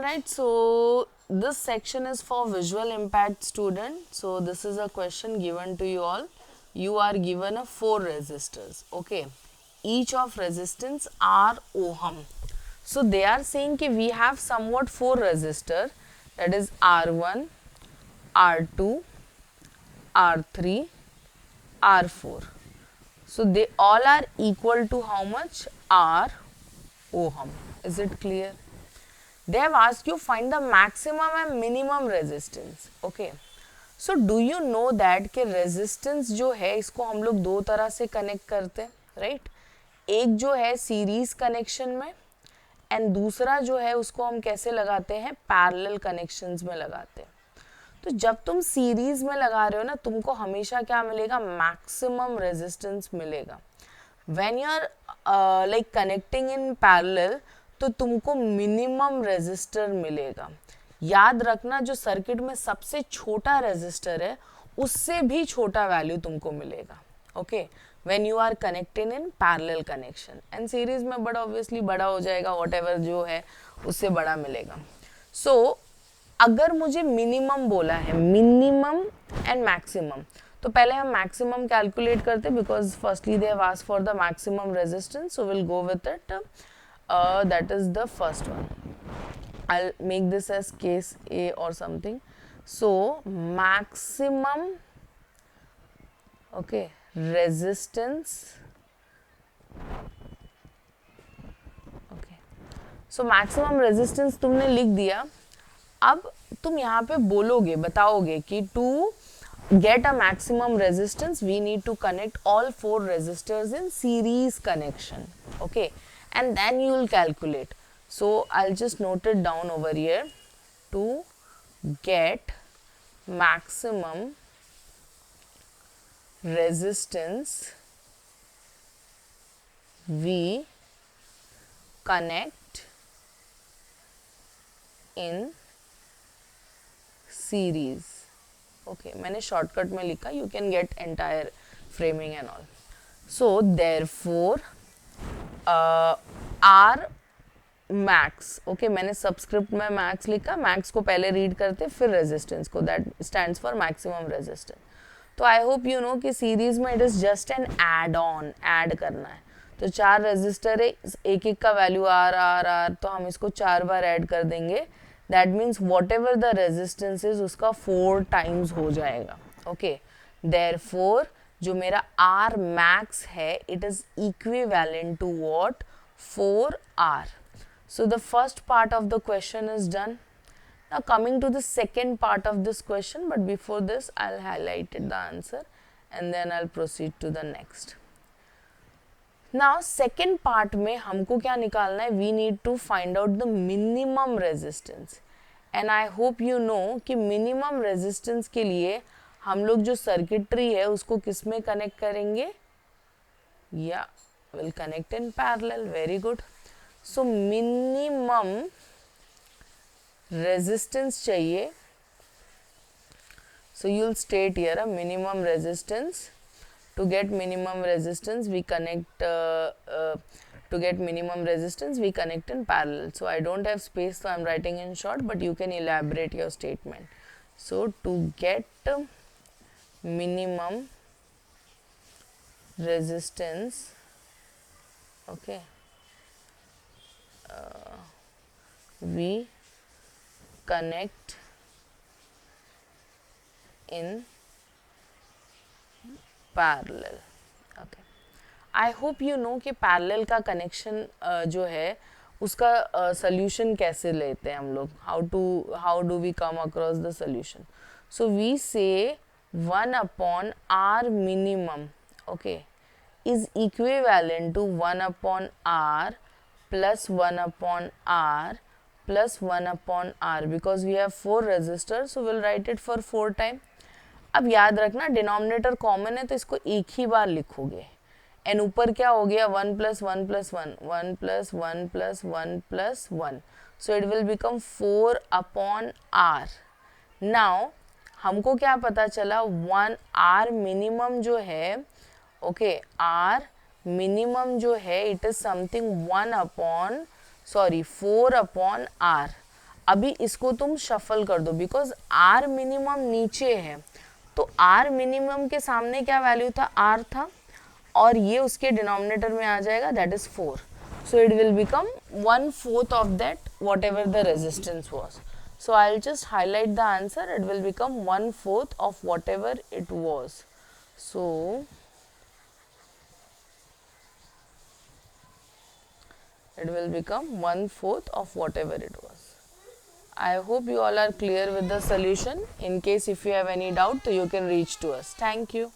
Alright, so this section is for visual impaired student. So this is a question given to you all. You are given a 4 resistors. Okay, each of resistance are ohm. So they are saying that we have somewhat 4 resistor, that is R1, R2, R3, R4. So they all are equal to how much? R ohm. Is it clear? They have asked you find the maximum and minimum resistance. Okay. So do you know that कि resistance जो है इसको हम लोग दो तरह से connect करते हैं, राइट? एक जो है सीरीज कनेक्शन में एंड दूसरा जो है उसको हम कैसे लगाते हैं, पैरेलल कनेक्शंस में लगाते हैं. तो जब तुम सीरीज में लगा रहे हो ना, तुमको हमेशा क्या मिलेगा, मैक्सिमम रेजिस्टेंस मिलेगा. When you are like connecting in parallel तो तुमको मिनिमम रेजिस्टर मिलेगा. याद रखना जो सर्किट में सबसे छोटा रेजिस्टर है उससे भी छोटा वैल्यू तुमको मिलेगा. Okay, when you are connected in parallel connection and series में बड़ा ऑब्वियसली बड़ा हो जाएगा, व्हाटएवर जो है उससे बड़ा मिलेगा. सो अगर मुझे मिनिमम बोला है, मिनिमम एंड मैक्सिमम, तो पहले हम मैक्सिमम कैलकुलेट करते हैं because firstly they have asked for the maximum resistance, so will go with it. That is the first one. I'll make this as case A or something. So maximum, okay, resistance, okay, so maximum resistance तुमने लिख दिया. अब तुम यहाँ पे बोलोगे, बताओगे कि to get a maximum resistance we need to connect all 4 resistors in series connection. Okay, and then you will calculate. So I'll just note it down over here. To get maximum resistance we connect in series. Okay, मैंने shortcut में लिखा, you can get entire framing and all. So therefore R max, okay, मैंने subscript में max लिखा, max को पहले read करते फिर रेजिस्टेंस को, that stands for maximum resistance. तो आई होप यू नो कि सीरीज में it is just an add on, add करना है. तो 4 रेजिस्टर है, एक एक का वैल्यू आर आर आर, तो हम इसको 4 बार ऐड कर देंगे. That means what ever the resistance is उसका 4 टाइम्स हो जाएगा. ओके, देयरफॉर जो मेरा R max है, it is equivalent to what? 4R. So the first part of the question is done. Now coming to the second part of this question, but before this I'll highlight the answer and then I'll proceed to the next. Now second part में हमको क्या निकालना है? We need to find out the minimum resistance. And I hope you know कि minimum resistance के लिए हम लोग जो सर्किटरी है उसको किस में कनेक्ट करेंगे? या will connect in parallel. Very good. So minimum resistance चाहिए. So you will state here a minimum resistance. To get minimum resistance we connect to get minimum resistance we connect in parallel. So I don't have space, so I'm writing in short, but you can elaborate your statement. So to get minimum resistance, okay, we connect in parallel. Okay, I hope you know कि parallel का connection जो है उसका solution कैसे लेते हैं हम लोग, how do we come across the solution. So we say 1 upon R minimum, okay, is equivalent to 1 upon R plus 1 upon R plus 1 upon R, because we have 4 resistors, so we'll write it for 4 time. अब याद रखना denominator common है तो इसको एक ही बार लिखोगे. And ऊपर क्या हो गया? 1 plus 1 plus 1, 1 plus 1 plus 1 plus 1. So it will become 4 upon R. Now हमको क्या पता चला? 1 R मिनिमम जो है, ओके, R मिनिमम जो है it is something 4 upon R. अभी इसको तुम शफल कर दो बिकॉज आर मिनिमम नीचे है, तो आर मिनिमम के सामने क्या वैल्यू था, आर था, और ये उसके डिनोमिनेटर में आ जाएगा, that is 4. So it will become 1/4 of that whatever the resistance was. So I'll just highlight the answer. It will become 1/4 of whatever it was. So it will become 1/4 of whatever it was. I hope you all are clear with the solution. In case if you have any doubt, you can reach to us. Thank you.